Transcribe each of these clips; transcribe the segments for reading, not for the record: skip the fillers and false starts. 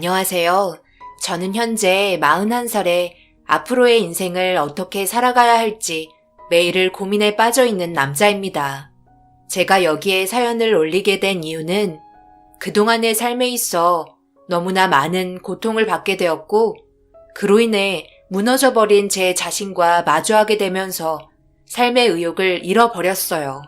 안녕하세요. 저는 현재 41살에 앞으로의 인생을 어떻게 살아가야 할지 매일을 고민에 빠져 있는 남자입니다. 제가 여기에 사연을 올리게 된 이유는 그동안의 삶에 있어 너무나 많은 고통을 받게 되었고 그로 인해 무너져버린 제 자신과 마주하게 되면서 삶의 의욕을 잃어버렸어요.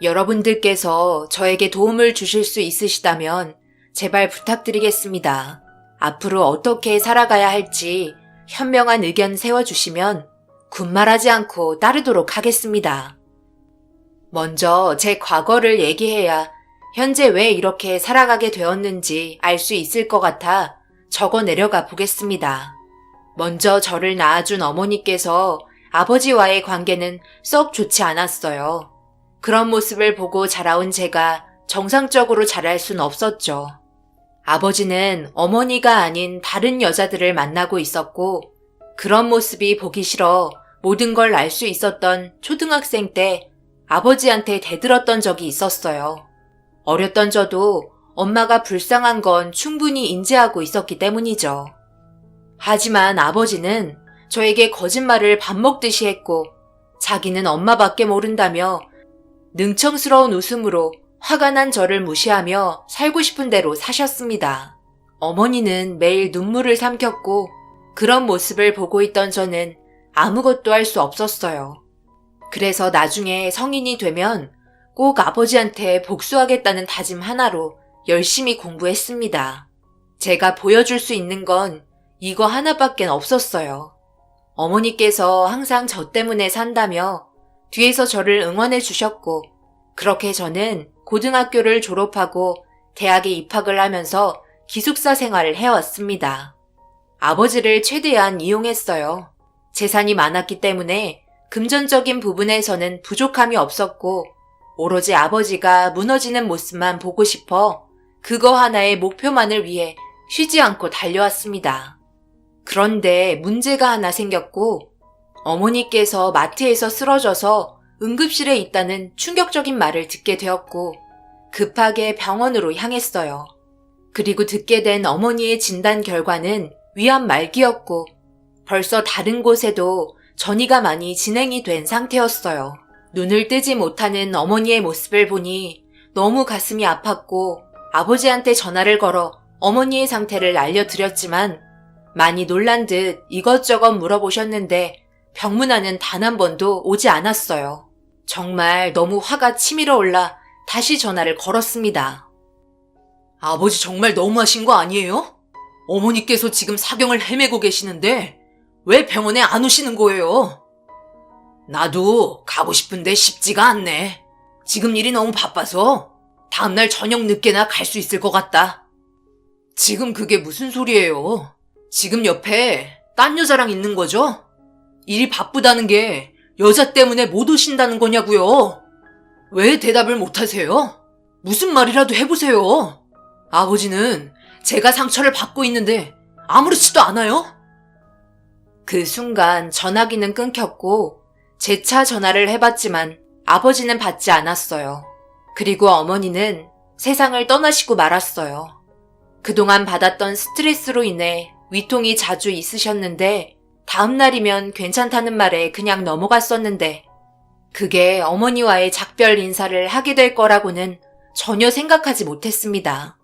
여러분들께서 저에게 도움을 주실 수 있으시다면 제발 부탁드리겠습니다. 앞으로 어떻게 살아가야 할지 현명한 의견 세워주시면 군말하지 않고 따르도록 하겠습니다. 먼저 제 과거를 얘기해야 현재 왜 이렇게 살아가게 되었는지 알 수 있을 것 같아 적어 내려가 보겠습니다. 먼저 저를 낳아준 어머니께서 아버지와의 관계는 썩 좋지 않았어요. 그런 모습을 보고 자라온 제가 정상적으로 자랄 순 없었죠. 아버지는 어머니가 아닌 다른 여자들을 만나고 있었고 그런 모습이 보기 싫어 모든 걸 알 수 있었던 초등학생 때 아버지한테 대들었던 적이 있었어요. 어렸던 저도 엄마가 불쌍한 건 충분히 인지하고 있었기 때문이죠. 하지만 아버지는 저에게 거짓말을 밥 먹듯이 했고 자기는 엄마밖에 모른다며 능청스러운 웃음으로 화가 난 저를 무시하며 살고 싶은 대로 사셨습니다. 어머니는 매일 눈물을 삼켰고 그런 모습을 보고 있던 저는 아무것도 할 수 없었어요. 그래서 나중에 성인이 되면 꼭 아버지한테 복수하겠다는 다짐 하나로 열심히 공부했습니다. 제가 보여줄 수 있는 건 이거 하나밖에 없었어요. 어머니께서 항상 저 때문에 산다며 뒤에서 저를 응원해 주셨고 그렇게 저는 고등학교를 졸업하고 대학에 입학을 하면서 기숙사 생활을 해왔습니다. 아버지를 최대한 이용했어요. 재산이 많았기 때문에 금전적인 부분에서는 부족함이 없었고 오로지 아버지가 무너지는 모습만 보고 싶어 그거 하나의 목표만을 위해 쉬지 않고 달려왔습니다. 그런데 문제가 하나 생겼고 어머니께서 마트에서 쓰러져서 응급실에 있다는 충격적인 말을 듣게 되었고 급하게 병원으로 향했어요. 그리고 듣게 된 어머니의 진단 결과는 위암 말기였고 벌써 다른 곳에도 전이가 많이 진행이 된 상태였어요. 눈을 뜨지 못하는 어머니의 모습을 보니 너무 가슴이 아팠고 아버지한테 전화를 걸어 어머니의 상태를 알려드렸지만 많이 놀란 듯 이것저것 물어보셨는데 병문안은 단 한 번도 오지 않았어요. 정말 너무 화가 치밀어 올라 다시 전화를 걸었습니다. 아버지 정말 너무하신 거 아니에요? 어머니께서 지금 사경을 헤매고 계시는데 왜 병원에 안 오시는 거예요? 나도 가고 싶은데 쉽지가 않네. 지금 일이 너무 바빠서 다음날 저녁 늦게나 갈 수 있을 것 같다. 지금 그게 무슨 소리예요? 지금 옆에 딴 여자랑 있는 거죠? 일이 바쁘다는 게 여자 때문에 못 오신다는 거냐고요? 왜 대답을 못 하세요? 무슨 말이라도 해보세요. 아버지는 제가 상처를 받고 있는데 아무렇지도 않아요? 그 순간 전화기는 끊겼고 재차 전화를 해봤지만 아버지는 받지 않았어요. 그리고 어머니는 세상을 떠나시고 말았어요. 그동안 받았던 스트레스로 인해 위통이 자주 있으셨는데 다음 날이면 괜찮다는 말에 그냥 넘어갔었는데 그게 어머니와의 작별 인사를 하게 될 거라고는 전혀 생각하지 못했습니다.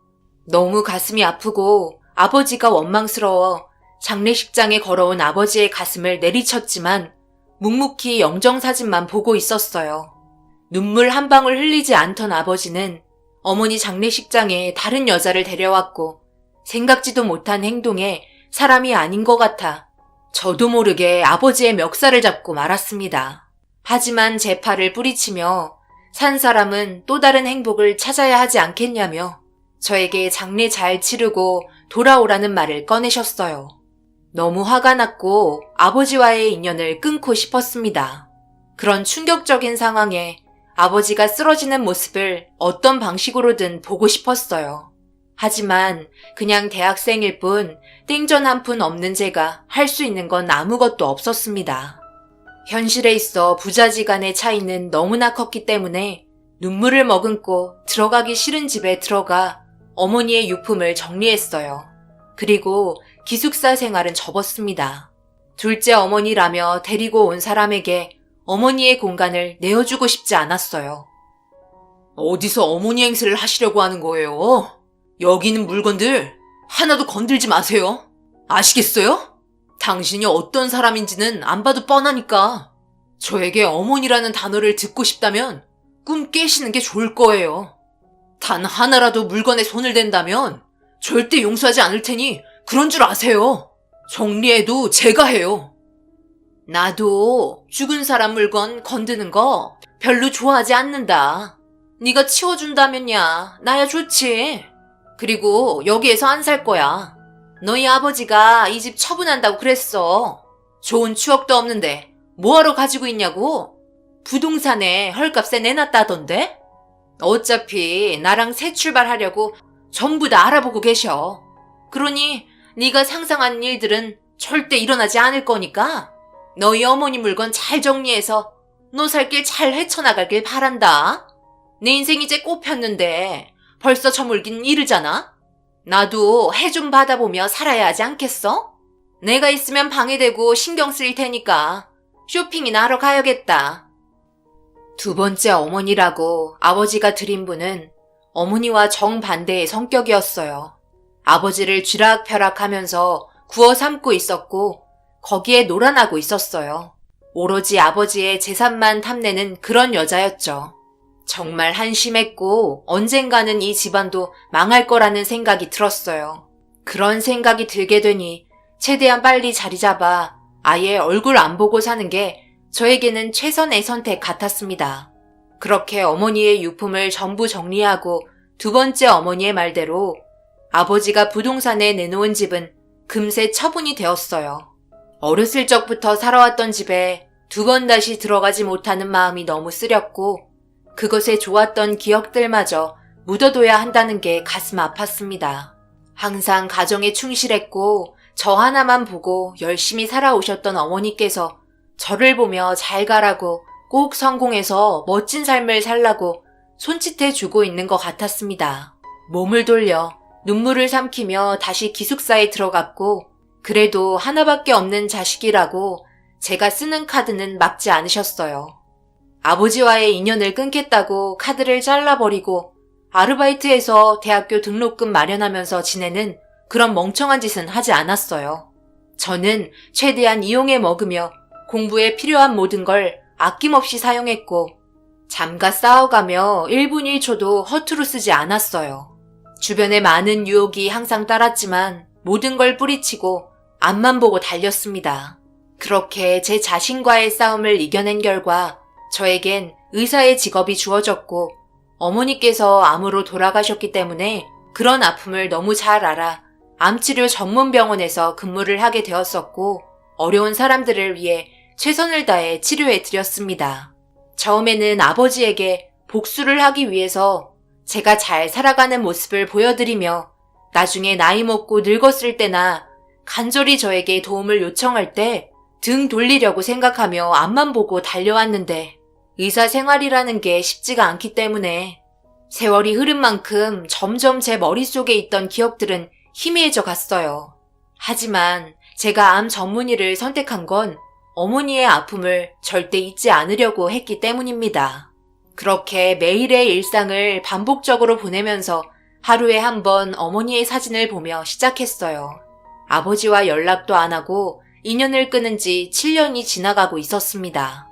너무 가슴이 아프고 아버지가 원망스러워 장례식장에 걸어온 아버지의 가슴을 내리쳤지만 묵묵히 영정사진만 보고 있었어요. 눈물 한 방울 흘리지 않던 아버지는 어머니 장례식장에 다른 여자를 데려왔고 생각지도 못한 행동에 사람이 아닌 것 같아 저도 모르게 아버지의 멱살을 잡고 말았습니다. 하지만 제 팔을 뿌리치며 산 사람은 또 다른 행복을 찾아야 하지 않겠냐며 저에게 장례 잘 치르고 돌아오라는 말을 꺼내셨어요. 너무 화가 났고 아버지와의 인연을 끊고 싶었습니다. 그런 충격적인 상황에 아버지가 쓰러지는 모습을 어떤 방식으로든 보고 싶었어요. 하지만 그냥 대학생일 뿐 땡전 한 푼 없는 제가 할 수 있는 건 아무것도 없었습니다. 현실에 있어 부자지간의 차이는 너무나 컸기 때문에 눈물을 머금고 들어가기 싫은 집에 들어가 어머니의 유품을 정리했어요. 그리고 기숙사 생활은 접었습니다. 둘째 어머니라며 데리고 온 사람에게 어머니의 공간을 내어주고 싶지 않았어요. 어디서 어머니 행세를 하시려고 하는 거예요? 여기 있는 물건들 하나도 건들지 마세요. 아시겠어요? 당신이 어떤 사람인지는 안 봐도 뻔하니까. 저에게 어머니라는 단어를 듣고 싶다면 꿈 깨시는 게 좋을 거예요. 단 하나라도 물건에 손을 댄다면 절대 용서하지 않을 테니 그런 줄 아세요. 정리해도 제가 해요. 나도 죽은 사람 물건 건드는 거 별로 좋아하지 않는다. 네가 치워준다면야 나야 좋지. 그리고 여기에서 안 살 거야. 너희 아버지가 이 집 처분한다고 그랬어. 좋은 추억도 없는데 뭐하러 가지고 있냐고? 부동산에 헐값에 내놨다던데? 어차피 나랑 새 출발하려고 전부 다 알아보고 계셔. 그러니 네가 상상한 일들은 절대 일어나지 않을 거니까 너희 어머니 물건 잘 정리해서 너 살 길 잘 헤쳐나가길 바란다. 내 인생 이제 꽃 폈는데 벌써 저물긴 이르잖아. 나도 해 좀 받아보며 살아야 하지 않겠어? 내가 있으면 방해되고 신경 쓰일 테니까 쇼핑이나 하러 가야겠다. 두 번째 어머니라고 아버지가 드린 분은 어머니와 정반대의 성격이었어요. 아버지를 쥐락펴락하면서 구워 삼고 있었고 거기에 놀아나고 있었어요. 오로지 아버지의 재산만 탐내는 그런 여자였죠. 정말 한심했고 언젠가는 이 집안도 망할 거라는 생각이 들었어요. 그런 생각이 들게 되니 최대한 빨리 자리 잡아 아예 얼굴 안 보고 사는 게 저에게는 최선의 선택 같았습니다. 그렇게 어머니의 유품을 전부 정리하고 두 번째 어머니의 말대로 아버지가 부동산에 내놓은 집은 금세 처분이 되었어요. 어렸을 적부터 살아왔던 집에 두 번 다시 들어가지 못하는 마음이 너무 쓰렸고 그것에 좋았던 기억들마저 묻어둬야 한다는 게 가슴 아팠습니다. 항상 가정에 충실했고 저 하나만 보고 열심히 살아오셨던 어머니께서 저를 보며 잘 가라고 꼭 성공해서 멋진 삶을 살라고 손짓해주고 있는 것 같았습니다. 몸을 돌려 눈물을 삼키며 다시 기숙사에 들어갔고 그래도 하나밖에 없는 자식이라고 제가 쓰는 카드는 막지 않으셨어요. 아버지와의 인연을 끊겠다고 카드를 잘라버리고 아르바이트해서 대학교 등록금 마련하면서 지내는 그런 멍청한 짓은 하지 않았어요. 저는 최대한 이용해 먹으며 공부에 필요한 모든 걸 아낌없이 사용했고 잠가 쌓아가며 1분 1초도 허투루 쓰지 않았어요. 주변에 많은 유혹이 항상 따랐지만 모든 걸 뿌리치고 앞만 보고 달렸습니다. 그렇게 제 자신과의 싸움을 이겨낸 결과 저에겐 의사의 직업이 주어졌고 어머니께서 암으로 돌아가셨기 때문에 그런 아픔을 너무 잘 알아 암치료 전문 병원에서 근무를 하게 되었었고 어려운 사람들을 위해 최선을 다해 치료해 드렸습니다. 처음에는 아버지에게 복수를 하기 위해서 제가 잘 살아가는 모습을 보여드리며 나중에 나이 먹고 늙었을 때나 간절히 저에게 도움을 요청할 때 등 돌리려고 생각하며 앞만 보고 달려왔는데 의사 생활이라는 게 쉽지가 않기 때문에 세월이 흐른 만큼 점점 제 머릿속에 있던 기억들은 희미해져 갔어요. 하지만 제가 암 전문의를 선택한 건 어머니의 아픔을 절대 잊지 않으려고 했기 때문입니다. 그렇게 매일의 일상을 반복적으로 보내면서 하루에 한 번 어머니의 사진을 보며 시작했어요. 아버지와 연락도 안 하고 인연을 끊은 지 7년이 지나가고 있었습니다.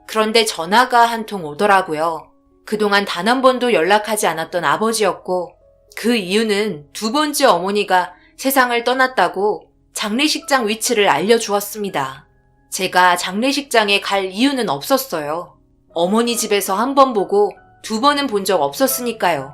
그런데 전화가 한 통 오더라고요. 그동안 단 한 번도 연락하지 않았던 아버지였고 그 이유는 두 번째 어머니가 세상을 떠났다고 장례식장 위치를 알려주었습니다. 제가 장례식장에 갈 이유는 없었어요. 어머니 집에서 한 번 보고 두 번은 본 적 없었으니까요.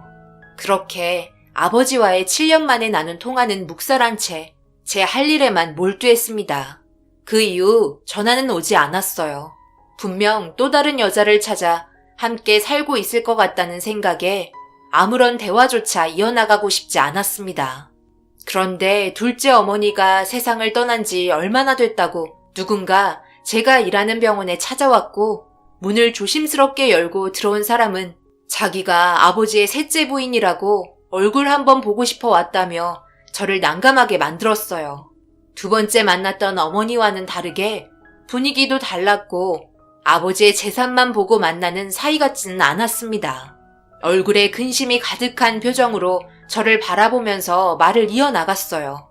그렇게 아버지와의 7년 만에 나눈 통화는 묵살한 채 제 할 일에만 몰두했습니다. 그 이후 전화는 오지 않았어요. 분명 또 다른 여자를 찾아 함께 살고 있을 것 같다는 생각에 아무런 대화조차 이어나가고 싶지 않았습니다. 그런데 둘째 어머니가 세상을 떠난 지 얼마나 됐다고 누군가 제가 일하는 병원에 찾아왔고 문을 조심스럽게 열고 들어온 사람은 자기가 아버지의 셋째 부인이라고 얼굴 한번 보고 싶어 왔다며 저를 난감하게 만들었어요. 두 번째 만났던 어머니와는 다르게 분위기도 달랐고 아버지의 재산만 보고 만나는 사이 같지는 않았습니다. 얼굴에 근심이 가득한 표정으로 저를 바라보면서 말을 이어나갔어요.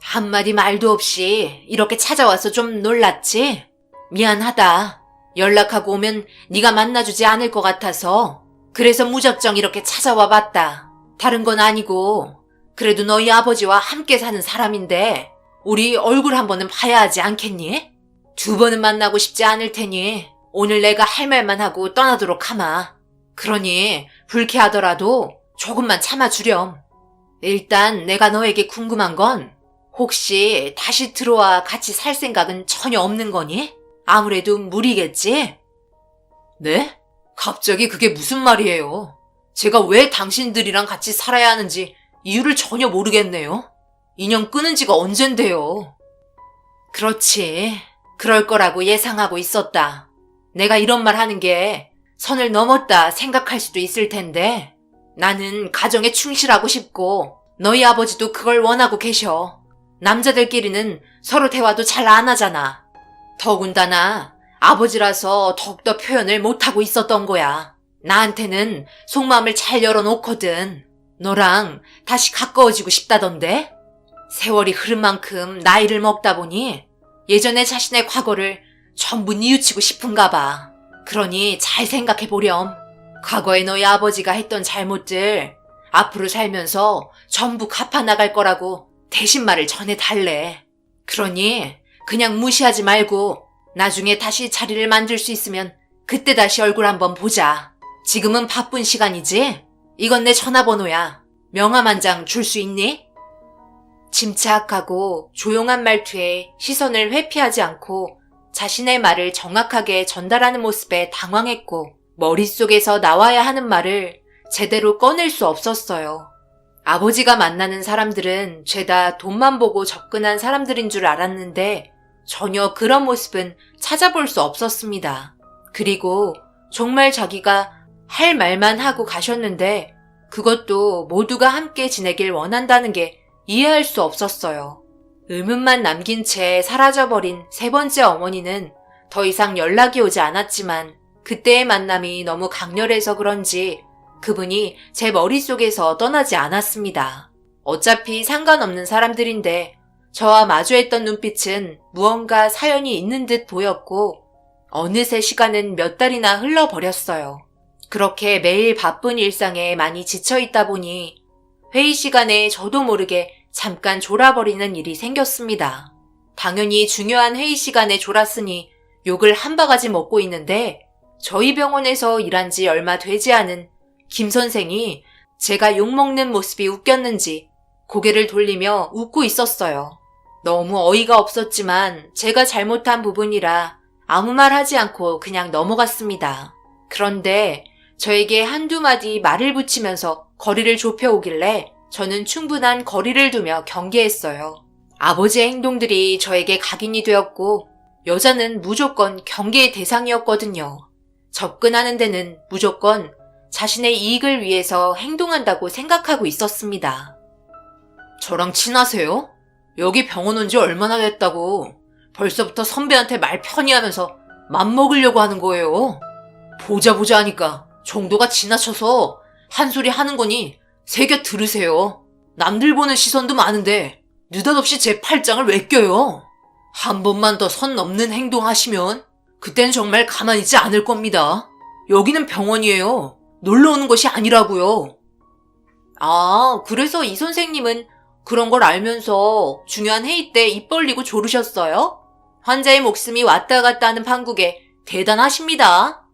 한마디 말도 없이 이렇게 찾아와서 좀 놀랐지? 미안하다. 연락하고 오면 네가 만나주지 않을 것 같아서 그래서 무작정 이렇게 찾아와 봤다. 다른 건 아니고 그래도 너희 아버지와 함께 사는 사람인데 우리 얼굴 한 번은 봐야 하지 않겠니? 두 번은 만나고 싶지 않을 테니 오늘 내가 할 말만 하고 떠나도록 하마. 그러니 불쾌하더라도 조금만 참아주렴. 일단 내가 너에게 궁금한 건 혹시 다시 들어와 같이 살 생각은 전혀 없는 거니? 아무래도 무리겠지? 네? 갑자기 그게 무슨 말이에요? 제가 왜 당신들이랑 같이 살아야 하는지 이유를 전혀 모르겠네요. 인연 끊은 지가 언젠데요. 그렇지. 그럴 거라고 예상하고 있었다. 내가 이런 말 하는 게 선을 넘었다 생각할 수도 있을 텐데 나는 가정에 충실하고 싶고 너희 아버지도 그걸 원하고 계셔. 남자들끼리는 서로 대화도 잘 안 하잖아. 더군다나 아버지라서 더욱더 표현을 못하고 있었던 거야. 나한테는 속마음을 잘 열어놓거든. 너랑 다시 가까워지고 싶다던데? 세월이 흐른 만큼 나이를 먹다 보니 예전의 자신의 과거를 전부 뉘우치고 싶은가 봐. 그러니 잘 생각해 보렴. 과거에 너희 아버지가 했던 잘못들 앞으로 살면서 전부 갚아나갈 거라고 대신 말을 전해달래. 그러니 그냥 무시하지 말고 나중에 다시 자리를 만들 수 있으면 그때 다시 얼굴 한번 보자. 지금은 바쁜 시간이지? 이건 내 전화번호야. 명함 한 장 줄 수 있니? 침착하고 조용한 말투에 시선을 회피하지 않고 자신의 말을 정확하게 전달하는 모습에 당황했고 머릿속에서 나와야 하는 말을 제대로 꺼낼 수 없었어요. 아버지가 만나는 사람들은 죄다 돈만 보고 접근한 사람들인 줄 알았는데 전혀 그런 모습은 찾아볼 수 없었습니다. 그리고 정말 자기가 할 말만 하고 가셨는데 그것도 모두가 함께 지내길 원한다는 게 이해할 수 없었어요. 의문만 남긴 채 사라져버린 세 번째 어머니는 더 이상 연락이 오지 않았지만 그때의 만남이 너무 강렬해서 그런지 그분이 제 머릿속에서 떠나지 않았습니다. 어차피 상관없는 사람들인데 저와 마주했던 눈빛은 무언가 사연이 있는 듯 보였고 어느새 시간은 몇 달이나 흘러버렸어요. 그렇게 매일 바쁜 일상에 많이 지쳐있다 보니 회의 시간에 저도 모르게 잠깐 졸아버리는 일이 생겼습니다. 당연히 중요한 회의 시간에 졸았으니 욕을 한 바가지 먹고 있는데 저희 병원에서 일한 지 얼마 되지 않은 김 선생이 제가 욕먹는 모습이 웃겼는지 고개를 돌리며 웃고 있었어요. 너무 어이가 없었지만 제가 잘못한 부분이라 아무 말 하지 않고 그냥 넘어갔습니다. 그런데 저에게 한두 마디 말을 붙이면서 거리를 좁혀오길래 저는 충분한 거리를 두며 경계했어요. 아버지의 행동들이 저에게 각인이 되었고 여자는 무조건 경계의 대상이었거든요. 접근하는 데는 무조건 자신의 이익을 위해서 행동한다고 생각하고 있었습니다. 저랑 친하세요? 여기 병원 온 지 얼마나 됐다고 벌써부터 선배한테 말 편히 하면서 맘먹으려고 하는 거예요. 보자 하니까 정도가 지나쳐서 한 소리 하는 거니 새겨 들으세요. 남들 보는 시선도 많은데 느닷없이 제 팔짱을 왜 껴요? 한 번만 더 선 넘는 행동 하시면 그땐 정말 가만히 있지 않을 겁니다. 여기는 병원이에요. 놀러 오는 것이 아니라고요. 아, 그래서 이 선생님은 그런 걸 알면서 중요한 회의 때 입 벌리고 조르셨어요? 환자의 목숨이 왔다 갔다 하는 판국에 대단하십니다.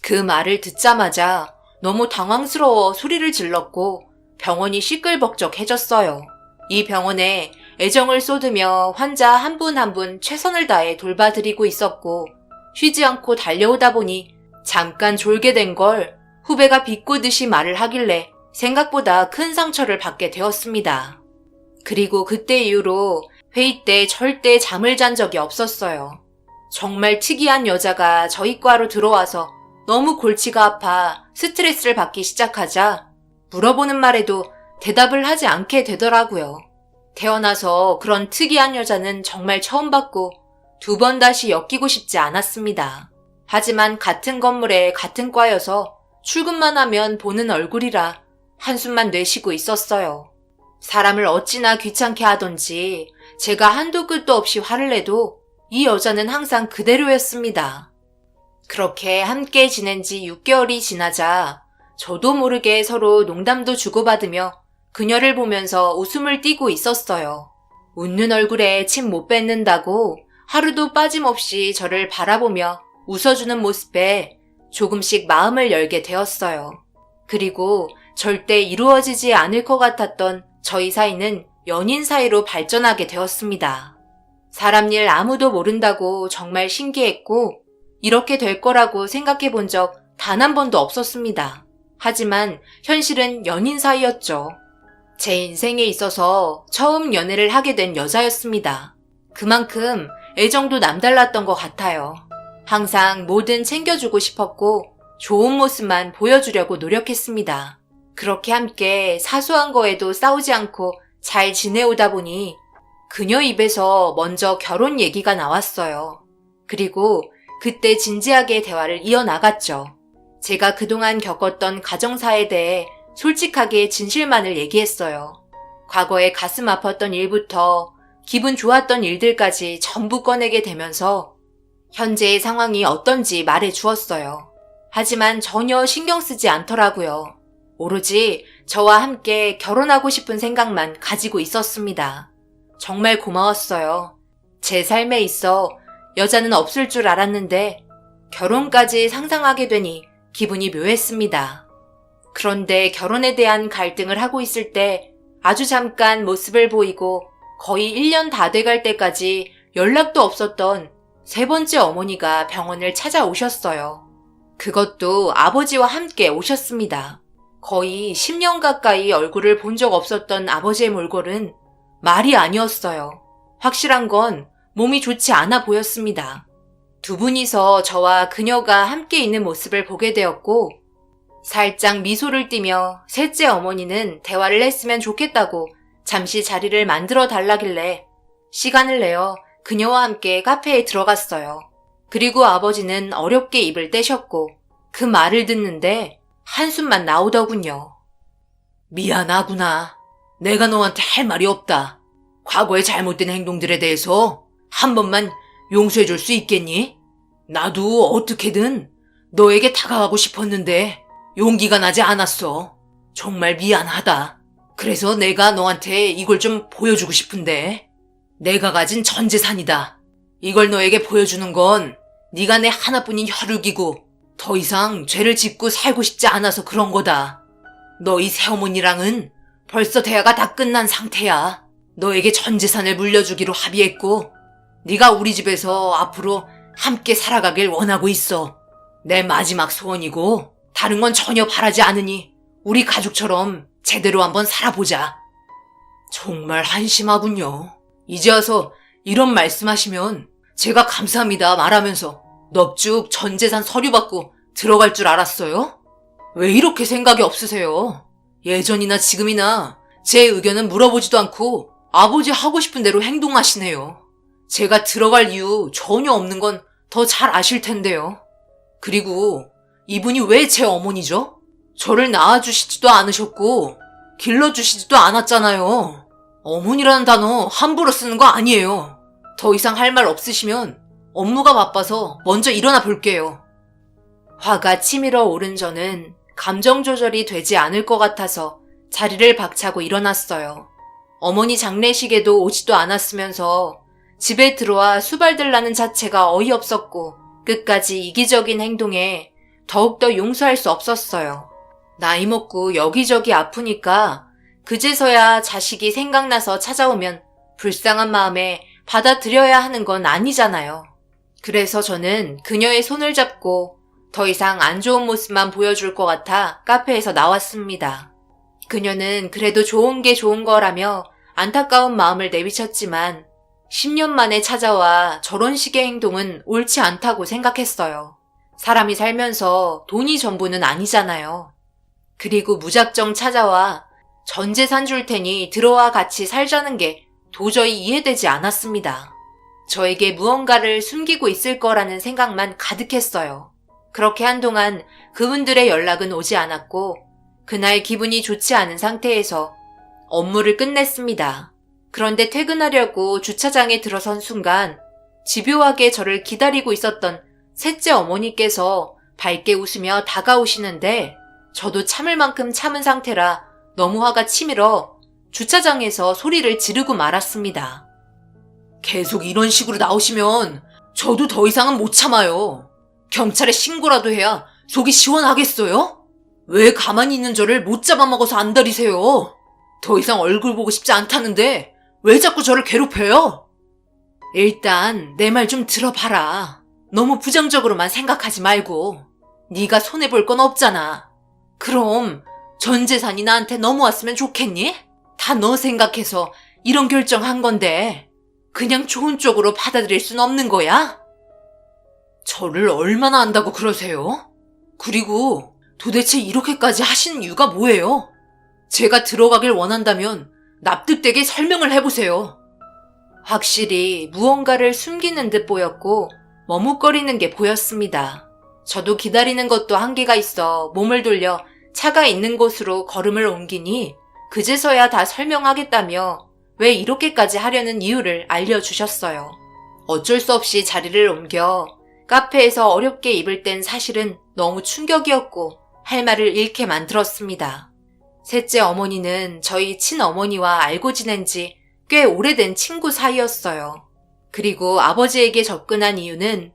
그 말을 듣자마자 너무 당황스러워 소리를 질렀고 병원이 시끌벅적해졌어요. 이 병원에 애정을 쏟으며 환자 한 분 한 분 최선을 다해 돌봐드리고 있었고 쉬지 않고 달려오다 보니 잠깐 졸게 된 걸 후배가 비꼬듯이 말을 하길래 생각보다 큰 상처를 받게 되었습니다. 그리고 그때 이후로 회의 때 절대 잠을 잔 적이 없었어요. 정말 특이한 여자가 저희 과로 들어와서 너무 골치가 아파 스트레스를 받기 시작하자 물어보는 말에도 대답을 하지 않게 되더라고요. 태어나서 그런 특이한 여자는 정말 처음 봤고 2번 다시 엮이고 싶지 않았습니다. 하지만 같은 건물에 같은 과여서 출근만 하면 보는 얼굴이라 한숨만 내쉬고 있었어요. 사람을 어찌나 귀찮게 하던지 제가 한도 끝도 없이 화를 내도 이 여자는 항상 그대로였습니다. 그렇게 함께 지낸 지 6개월이 지나자 저도 모르게 서로 농담도 주고받으며 그녀를 보면서 웃음을 띠고 있었어요. 웃는 얼굴에 침 못 뱉는다고 하루도 빠짐없이 저를 바라보며 웃어주는 모습에 조금씩 마음을 열게 되었어요. 그리고 절대 이루어지지 않을 것 같았던 저희 사이는 연인 사이로 발전하게 되었습니다. 사람 일 아무도 모른다고 정말 신기했고 이렇게 될 거라고 생각해 본 적 단 한 번도 없었습니다. 하지만 현실은 연인 사이였죠. 제 인생에 있어서 처음 연애를 하게 된 여자였습니다. 그만큼 애정도 남달랐던 것 같아요. 항상 뭐든 챙겨주고 싶었고 좋은 모습만 보여주려고 노력했습니다. 그렇게 함께 사소한 거에도 싸우지 않고 잘 지내오다 보니 그녀 입에서 먼저 결혼 얘기가 나왔어요. 그리고 그때 진지하게 대화를 이어나갔죠. 제가 그동안 겪었던 가정사에 대해 솔직하게 진실만을 얘기했어요. 과거에 가슴 아팠던 일부터 기분 좋았던 일들까지 전부 꺼내게 되면서 현재의 상황이 어떤지 말해 주었어요. 하지만 전혀 신경 쓰지 않더라고요. 오로지 저와 함께 결혼하고 싶은 생각만 가지고 있었습니다. 정말 고마웠어요. 제 삶에 있어 여자는 없을 줄 알았는데 결혼까지 상상하게 되니 기분이 묘했습니다. 그런데 결혼에 대한 갈등을 하고 있을 때 아주 잠깐 모습을 보이고 거의 1년 다 돼갈 때까지 연락도 없었던 3번째 어머니가 병원을 찾아오셨어요. 그것도 아버지와 함께 오셨습니다. 거의 10년 가까이 얼굴을 본 적 없었던 아버지의 몰골은 말이 아니었어요. 확실한 건 몸이 좋지 않아 보였습니다. 2분이서 저와 그녀가 함께 있는 모습을 보게 되었고 살짝 미소를 띠며 셋째 어머니는 대화를 했으면 좋겠다고 잠시 자리를 만들어 달라길래 시간을 내어 그녀와 함께 카페에 들어갔어요. 그리고 아버지는 어렵게 입을 떼셨고 그 말을 듣는데 한숨만 나오더군요. 미안하구나. 내가 너한테 할 말이 없다. 과거의 잘못된 행동들에 대해서 한 번만 용서해 줄 수 있겠니? 나도 어떻게든 너에게 다가가고 싶었는데 용기가 나지 않았어. 정말 미안하다. 그래서 내가 너한테 이걸 좀 보여주고 싶은데 내가 가진 전 재산이다. 이걸 너에게 보여주는 건 네가 내 하나뿐인 혈육이고 더 이상 죄를 짓고 살고 싶지 않아서 그런 거다. 너희 새어머니랑은 벌써 대화가 다 끝난 상태야. 너에게 전 재산을 물려주기로 합의했고 네가 우리 집에서 앞으로 함께 살아가길 원하고 있어. 내 마지막 소원이고 다른 건 전혀 바라지 않으니 우리 가족처럼 제대로 한번 살아보자. 정말 한심하군요. 이제 와서 이런 말씀하시면 제가 감사합니다 말하면서 넙죽 전 재산 서류 받고 들어갈 줄 알았어요? 왜 이렇게 생각이 없으세요? 예전이나 지금이나 제 의견은 물어보지도 않고 아버지 하고 싶은 대로 행동하시네요. 제가 들어갈 이유 전혀 없는 건 더 잘 아실 텐데요. 그리고 이분이 왜 제 어머니죠? 저를 낳아주시지도 않으셨고 길러주시지도 않았잖아요. 어머니라는 단어 함부로 쓰는 거 아니에요. 더 이상 할 말 없으시면 업무가 바빠서 먼저 일어나 볼게요. 화가 치밀어 오른 저는 감정 조절이 되지 않을 것 같아서 자리를 박차고 일어났어요. 어머니 장례식에도 오지도 않았으면서 집에 들어와 수발들라는 자체가 어이없었고 끝까지 이기적인 행동에 더욱더 용서할 수 없었어요. 나이 먹고 여기저기 아프니까 그제서야 자식이 생각나서 찾아오면 불쌍한 마음에 받아들여야 하는 건 아니잖아요. 그래서 저는 그녀의 손을 잡고 더 이상 안 좋은 모습만 보여줄 것 같아 카페에서 나왔습니다. 그녀는 그래도 좋은 게 좋은 거라며 안타까운 마음을 내비쳤지만 10년 만에 찾아와 저런 식의 행동은 옳지 않다고 생각했어요. 사람이 살면서 돈이 전부는 아니잖아요. 그리고 무작정 찾아와 전 재산 줄 테니 들어와 같이 살자는 게 도저히 이해되지 않았습니다. 저에게 무언가를 숨기고 있을 거라는 생각만 가득했어요. 그렇게 한동안 그분들의 연락은 오지 않았고 그날 기분이 좋지 않은 상태에서 업무를 끝냈습니다. 그런데 퇴근하려고 주차장에 들어선 순간 집요하게 저를 기다리고 있었던 셋째 어머니께서 밝게 웃으며 다가오시는데 저도 참을 만큼 참은 상태라 너무 화가 치밀어 주차장에서 소리를 지르고 말았습니다. 계속 이런 식으로 나오시면 저도 더 이상은 못 참아요. 경찰에 신고라도 해야 속이 시원하겠어요? 왜 가만히 있는 저를 못 잡아먹어서 안달이세요? 더 이상 얼굴 보고 싶지 않다는데 왜 자꾸 저를 괴롭혀요? 일단 내 말 좀 들어봐라. 너무 부정적으로만 생각하지 말고. 네가 손해볼 건 없잖아. 그럼 전 재산이 나한테 넘어왔으면 좋겠니? 다 너 생각해서 이런 결정한 건데 그냥 좋은 쪽으로 받아들일 순 없는 거야? 저를 얼마나 안다고 그러세요? 그리고 도대체 이렇게까지 하신 이유가 뭐예요? 제가 들어가길 원한다면 납득되게 설명을 해보세요. 확실히 무언가를 숨기는 듯 보였고 머뭇거리는 게 보였습니다. 저도 기다리는 것도 한계가 있어 몸을 돌려 차가 있는 곳으로 걸음을 옮기니 그제서야 다 설명하겠다며 왜 이렇게까지 하려는 이유를 알려주셨어요. 어쩔 수 없이 자리를 옮겨 카페에서 어렵게 입을 땐 사실은 너무 충격이었고 할 말을 잃게 만들었습니다. 셋째 어머니는 저희 친어머니와 알고 지낸 지 꽤 오래된 친구 사이였어요. 그리고 아버지에게 접근한 이유는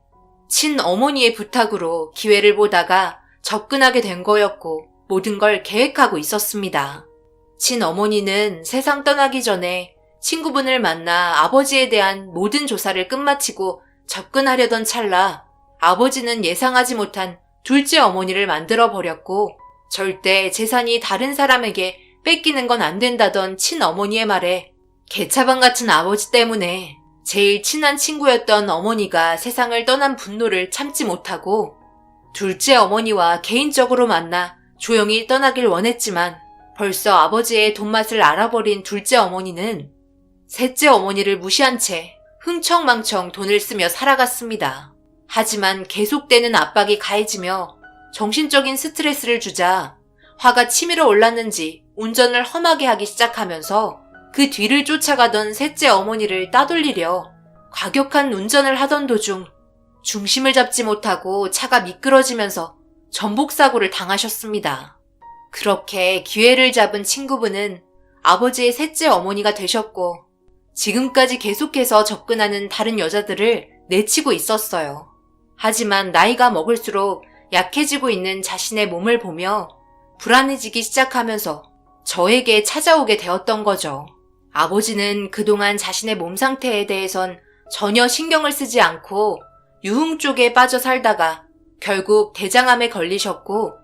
친어머니의 부탁으로 기회를 보다가 접근하게 된 거였고 모든 걸 계획하고 있었습니다. 친어머니는 세상 떠나기 전에 친구분을 만나 아버지에 대한 모든 조사를 끝마치고 접근하려던 찰나 아버지는 예상하지 못한 둘째 어머니를 만들어버렸고 절대 재산이 다른 사람에게 뺏기는 건 안 된다던 친어머니의 말에 개차반 같은 아버지 때문에 제일 친한 친구였던 어머니가 세상을 떠난 분노를 참지 못하고 둘째 어머니와 개인적으로 만나 조용히 떠나길 원했지만 벌써 아버지의 돈맛을 알아버린 둘째 어머니는 셋째 어머니를 무시한 채 흥청망청 돈을 쓰며 살아갔습니다. 하지만 계속되는 압박이 가해지며 정신적인 스트레스를 주자 화가 치밀어 올랐는지 운전을 험하게 하기 시작하면서 그 뒤를 쫓아가던 셋째 어머니를 따돌리려 과격한 운전을 하던 도중 중심을 잡지 못하고 차가 미끄러지면서 전복사고를 당하셨습니다. 그렇게 기회를 잡은 친구분은 아버지의 셋째 어머니가 되셨고 지금까지 계속해서 접근하는 다른 여자들을 내치고 있었어요. 하지만 나이가 먹을수록 약해지고 있는 자신의 몸을 보며 불안해지기 시작하면서 저에게 찾아오게 되었던 거죠. 아버지는 그동안 자신의 몸 상태에 대해선 전혀 신경을 쓰지 않고 유흥 쪽에 빠져 살다가 결국 대장암에 걸리셨고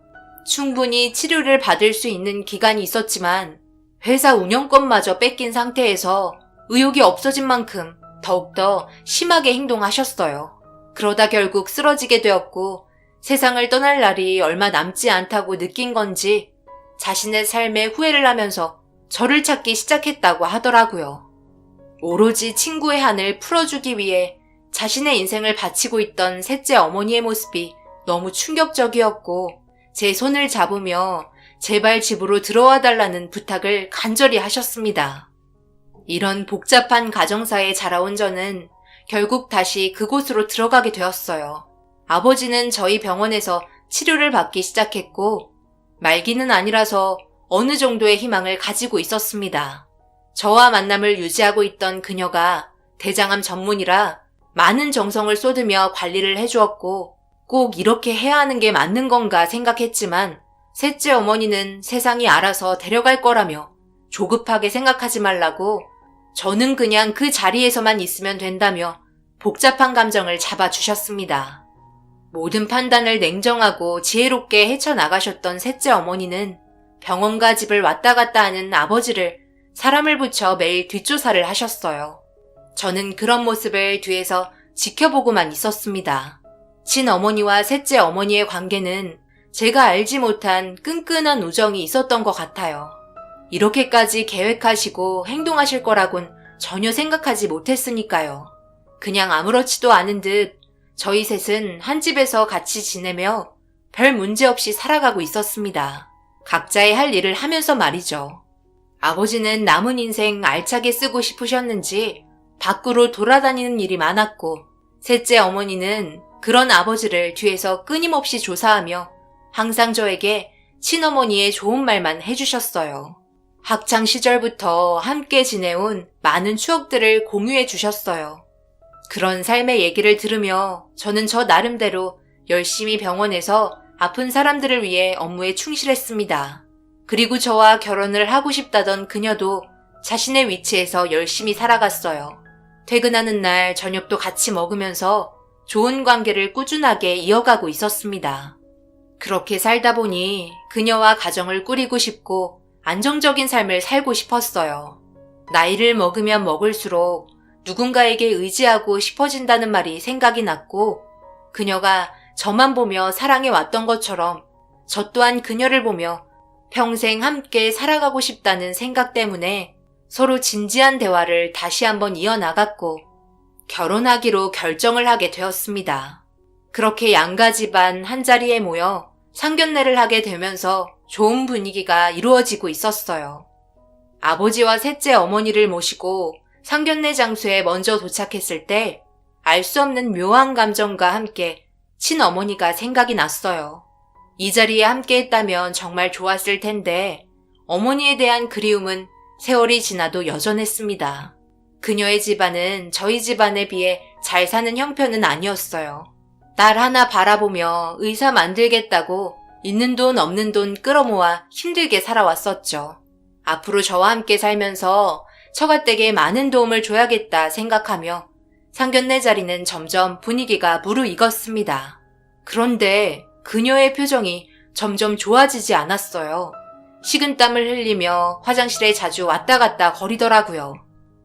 충분히 치료를 받을 수 있는 기간이 있었지만 회사 운영권마저 뺏긴 상태에서 의욕이 없어진 만큼 더욱더 심하게 행동하셨어요. 그러다 결국 쓰러지게 되었고 세상을 떠날 날이 얼마 남지 않다고 느낀 건지 자신의 삶에 후회를 하면서 저를 찾기 시작했다고 하더라고요. 오로지 친구의 한을 풀어주기 위해 자신의 인생을 바치고 있던 셋째 어머니의 모습이 너무 충격적이었고 제 손을 잡으며 제발 집으로 들어와 달라는 부탁을 간절히 하셨습니다. 이런 복잡한 가정사에 자라온 저는 결국 다시 그곳으로 들어가게 되었어요. 아버지는 저희 병원에서 치료를 받기 시작했고 말기는 아니라서 어느 정도의 희망을 가지고 있었습니다. 저와 만남을 유지하고 있던 그녀가 대장암 전문이라 많은 정성을 쏟으며 관리를 해주었고 꼭 이렇게 해야 하는 게 맞는 건가 생각했지만 셋째 어머니는 세상이 알아서 데려갈 거라며 조급하게 생각하지 말라고 저는 그냥 그 자리에서만 있으면 된다며 복잡한 감정을 잡아주셨습니다. 모든 판단을 냉정하고 지혜롭게 헤쳐나가셨던 셋째 어머니는 병원과 집을 왔다 갔다 하는 아버지를 사람을 붙여 매일 뒷조사를 하셨어요. 저는 그런 모습을 뒤에서 지켜보고만 있었습니다. 친어머니와 셋째 어머니의 관계는 제가 알지 못한 끈끈한 우정이 있었던 것 같아요. 이렇게까지 계획하시고 행동하실 거라곤 전혀 생각하지 못했으니까요. 그냥 아무렇지도 않은 듯 저희 셋은 한 집에서 같이 지내며 별 문제 없이 살아가고 있었습니다. 각자의 할 일을 하면서 말이죠. 아버지는 남은 인생 알차게 쓰고 싶으셨는지 밖으로 돌아다니는 일이 많았고, 셋째 어머니는 그런 아버지를 뒤에서 끊임없이 조사하며 항상 저에게 친어머니의 좋은 말만 해주셨어요. 학창 시절부터 함께 지내온 많은 추억들을 공유해 주셨어요. 그런 삶의 얘기를 들으며 저는 저 나름대로 열심히 병원에서 아픈 사람들을 위해 업무에 충실했습니다. 그리고 저와 결혼을 하고 싶다던 그녀도 자신의 위치에서 열심히 살아갔어요. 퇴근하는 날 저녁도 같이 먹으면서 좋은 관계를 꾸준하게 이어가고 있었습니다. 그렇게 살다 보니 그녀와 가정을 꾸리고 싶고 안정적인 삶을 살고 싶었어요. 나이를 먹으면 먹을수록 누군가에게 의지하고 싶어진다는 말이 생각이 났고, 그녀가 저만 보며 사랑해 왔던 것처럼 저 또한 그녀를 보며 평생 함께 살아가고 싶다는 생각 때문에 서로 진지한 대화를 다시 한번 이어나갔고 결혼하기로 결정을 하게 되었습니다. 그렇게 양가 집안 한자리에 모여 상견례를 하게 되면서 좋은 분위기가 이루어지고 있었어요. 아버지와 셋째 어머니를 모시고 상견례 장소에 먼저 도착했을 때 알 수 없는 묘한 감정과 함께 친어머니가 생각이 났어요. 이 자리에 함께 했다면 정말 좋았을 텐데 어머니에 대한 그리움은 세월이 지나도 여전했습니다. 그녀의 집안은 저희 집안에 비해 잘 사는 형편은 아니었어요. 딸 하나 바라보며 의사 만들겠다고 있는 돈 없는 돈 끌어모아 힘들게 살아왔었죠. 앞으로 저와 함께 살면서 처가댁에 많은 도움을 줘야겠다 생각하며 상견례 자리는 점점 분위기가 무르익었습니다. 그런데 그녀의 표정이 점점 좋아지지 않았어요. 식은땀을 흘리며 화장실에 자주 왔다 갔다 거리더라고요.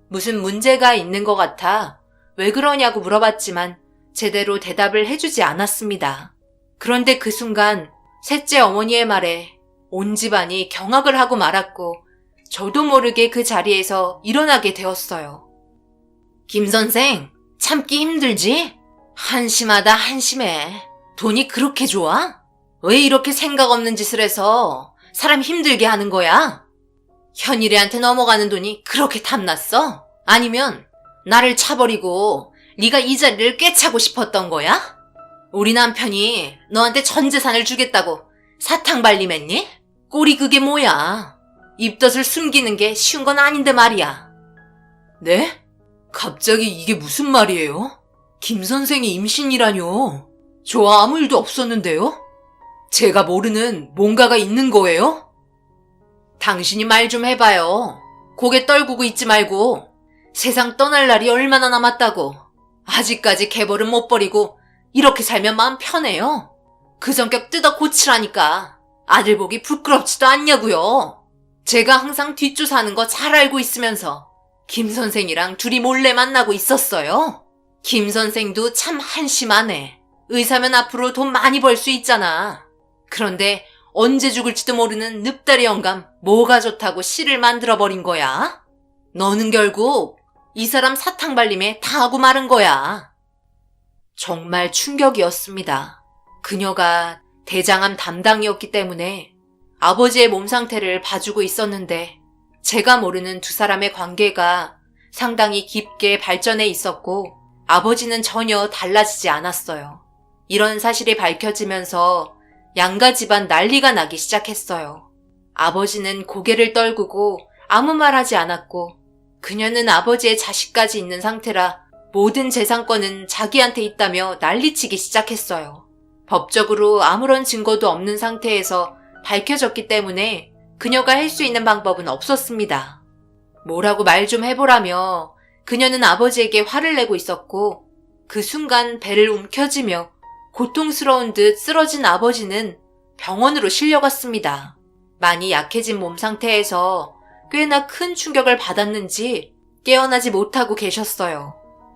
무슨 문제가 있는 것 같아 왜 그러냐고 물어봤지만 제대로 대답을 해주지 않았습니다. 그런데 그 순간 셋째 어머니의 말에 온 집안이 경악을 하고 말았고 저도 모르게 그 자리에서 일어나게 되었어요. 김 선생, 참기 힘들지? 한심하다 한심해. 돈이 그렇게 좋아? 왜 이렇게 생각 없는 짓을 해서 사람 힘들게 하는 거야? 현일이한테 넘어가는 돈이 그렇게 탐났어? 아니면 나를 차버리고 네가 이 자리를 꿰차고 싶었던 거야? 우리 남편이 너한테 전 재산을 주겠다고 사탕발림했니? 꼴이 그게 뭐야? 입덧을 숨기는 게 쉬운 건 아닌데 말이야. 네? 갑자기 이게 무슨 말이에요? 김 선생이 임신이라뇨? 저 아무 일도 없었는데요? 제가 모르는 뭔가가 있는 거예요? 당신이 말 좀 해봐요. 고개 떨구고 있지 말고. 세상 떠날 날이 얼마나 남았다고. 아직까지 개벌은 못 버리고 이렇게 살면 마음 편해요. 그 성격 뜯어 고치라니까. 아들 보기 부끄럽지도 않냐고요. 제가 항상 뒷조사하는 거 잘 알고 있으면서 김 선생이랑 둘이 몰래 만나고 있었어요. 김 선생도 참 한심하네. 의사면 앞으로 돈 많이 벌 수 있잖아. 그런데 언제 죽을지도 모르는 늪다리 영감 뭐가 좋다고 씨를 만들어버린 거야? 너는 결국 이 사람 사탕발림에 다 하고 마른 거야. 정말 충격이었습니다. 그녀가 대장암 담당이었기 때문에 아버지의 몸 상태를 봐주고 있었는데 제가 모르는 두 사람의 관계가 상당히 깊게 발전해 있었고 아버지는 전혀 달라지지 않았어요. 이런 사실이 밝혀지면서 양가 집안 난리가 나기 시작했어요. 아버지는 고개를 떨구고 아무 말 하지 않았고 그녀는 아버지의 자식까지 있는 상태라 모든 재산권은 자기한테 있다며 난리치기 시작했어요. 법적으로 아무런 증거도 없는 상태에서 밝혀졌기 때문에 그녀가 할 수 있는 방법은 없었습니다. 뭐라고 말 좀 해보라며 그녀는 아버지에게 화를 내고 있었고 그 순간 배를 움켜쥐며 고통스러운 듯 쓰러진 아버지는 병원으로 실려갔습니다. 많이 약해진 몸 상태에서 꽤나 큰 충격을 받았는지 깨어나지 못하고 계셨어요.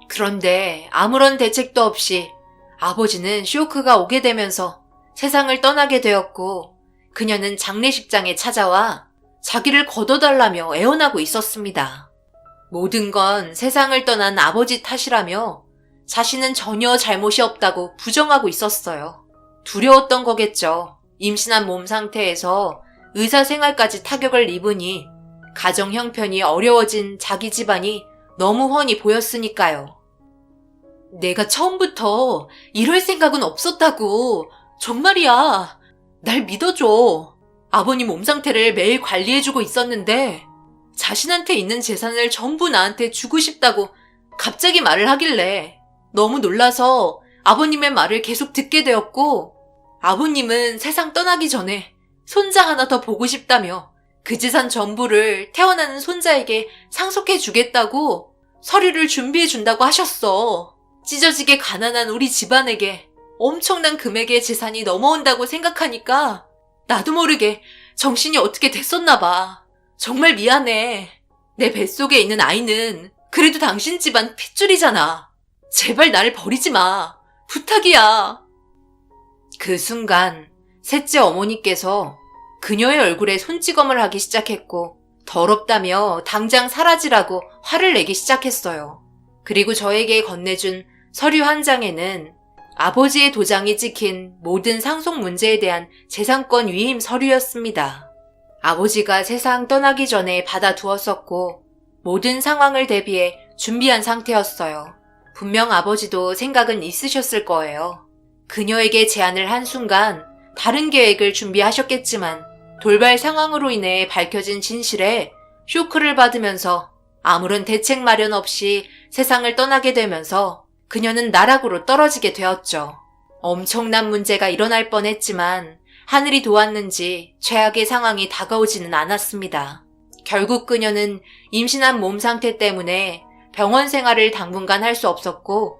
그런데 아무런 대책도 없이 아버지는 쇼크가 오게 되면서 세상을 떠나게 되었고 그녀는 장례식장에 찾아와 자기를 거둬달라며 애원하고 있었습니다. 모든 건 세상을 떠난 아버지 탓이라며 자신은 전혀 잘못이 없다고 부정하고 있었어요. 두려웠던 거겠죠. 임신한 몸 상태에서 의사 생활까지 타격을 입으니 가정 형편이 어려워진 자기 집안이 너무 훤히 보였으니까요. 내가 처음부터 이럴 생각은 없었다고. 정말이야. 날 믿어줘. 아버님 몸 상태를 매일 관리해주고 있었는데 자신한테 있는 재산을 전부 나한테 주고 싶다고 갑자기 말을 하길래 너무 놀라서 아버님의 말을 계속 듣게 되었고, 아버님은 세상 떠나기 전에 손자 하나 더 보고 싶다며 그 재산 전부를 태어나는 손자에게 상속해 주겠다고 서류를 준비해 준다고 하셨어. 찢어지게 가난한 우리 집안에게 엄청난 금액의 재산이 넘어온다고 생각하니까 나도 모르게 정신이 어떻게 됐었나 봐. 정말 미안해. 내 뱃속에 있는 아이는 그래도 당신 집안 핏줄이잖아. 제발 나를 버리지 마. 부탁이야. 그 순간 셋째 어머니께서 그녀의 얼굴에 손찌검을 하기 시작했고 더럽다며 당장 사라지라고 화를 내기 시작했어요. 그리고 저에게 건네준 서류 한 장에는 아버지의 도장이 찍힌 모든 상속 문제에 대한 재산권 위임 서류였습니다. 아버지가 세상 떠나기 전에 받아두었었고 모든 상황을 대비해 준비한 상태였어요. 분명 아버지도 생각은 있으셨을 거예요. 그녀에게 제안을 한 순간 다른 계획을 준비하셨겠지만 돌발 상황으로 인해 밝혀진 진실에 쇼크를 받으면서 아무런 대책 마련 없이 세상을 떠나게 되면서 그녀는 나락으로 떨어지게 되었죠. 엄청난 문제가 일어날 뻔했지만 하늘이 도왔는지 최악의 상황이 다가오지는 않았습니다. 결국 그녀는 임신한 몸 상태 때문에 병원 생활을 당분간 할 수 없었고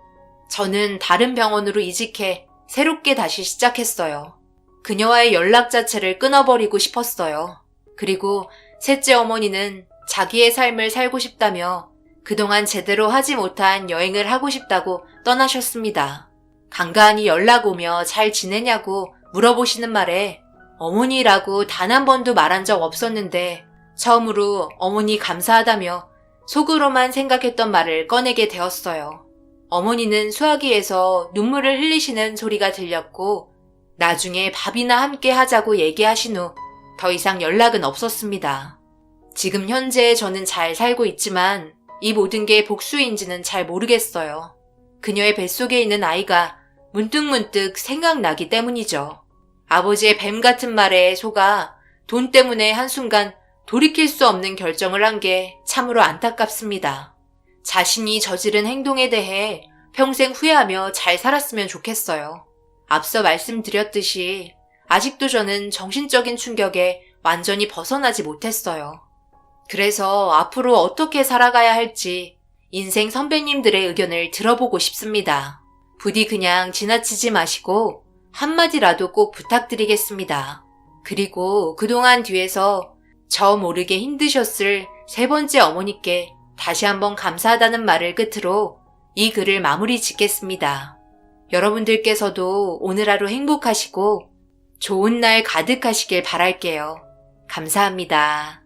저는 다른 병원으로 이직해 새롭게 다시 시작했어요. 그녀와의 연락 자체를 끊어버리고 싶었어요. 그리고 셋째 어머니는 자기의 삶을 살고 싶다며 그동안 제대로 하지 못한 여행을 하고 싶다고 떠나셨습니다. 간간히 연락 오며 잘 지내냐고 물어보시는 말에 어머니라고 단 한 번도 말한 적 없었는데 처음으로 어머니 감사하다며 속으로만 생각했던 말을 꺼내게 되었어요. 어머니는 수화기에서 눈물을 흘리시는 소리가 들렸고 나중에 밥이나 함께 하자고 얘기하신 후 더 이상 연락은 없었습니다. 지금 현재 저는 잘 살고 있지만 이 모든 게 복수인지는 잘 모르겠어요. 그녀의 뱃속에 있는 아이가 문득문득 생각나기 때문이죠. 아버지의 뱀 같은 말에 속아 돈 때문에 한순간 돌이킬 수 없는 결정을 한 게 참으로 안타깝습니다. 자신이 저지른 행동에 대해 평생 후회하며 잘 살았으면 좋겠어요. 앞서 말씀드렸듯이 아직도 저는 정신적인 충격에 완전히 벗어나지 못했어요. 그래서 앞으로 어떻게 살아가야 할지 인생 선배님들의 의견을 들어보고 싶습니다. 부디 그냥 지나치지 마시고 한마디라도 꼭 부탁드리겠습니다. 그리고 그동안 뒤에서 저 모르게 힘드셨을 세 번째 어머니께 다시 한번 감사하다는 말을 끝으로 이 글을 마무리 짓겠습니다. 여러분들께서도 오늘 하루 행복하시고 좋은 날 가득하시길 바랄게요. 감사합니다.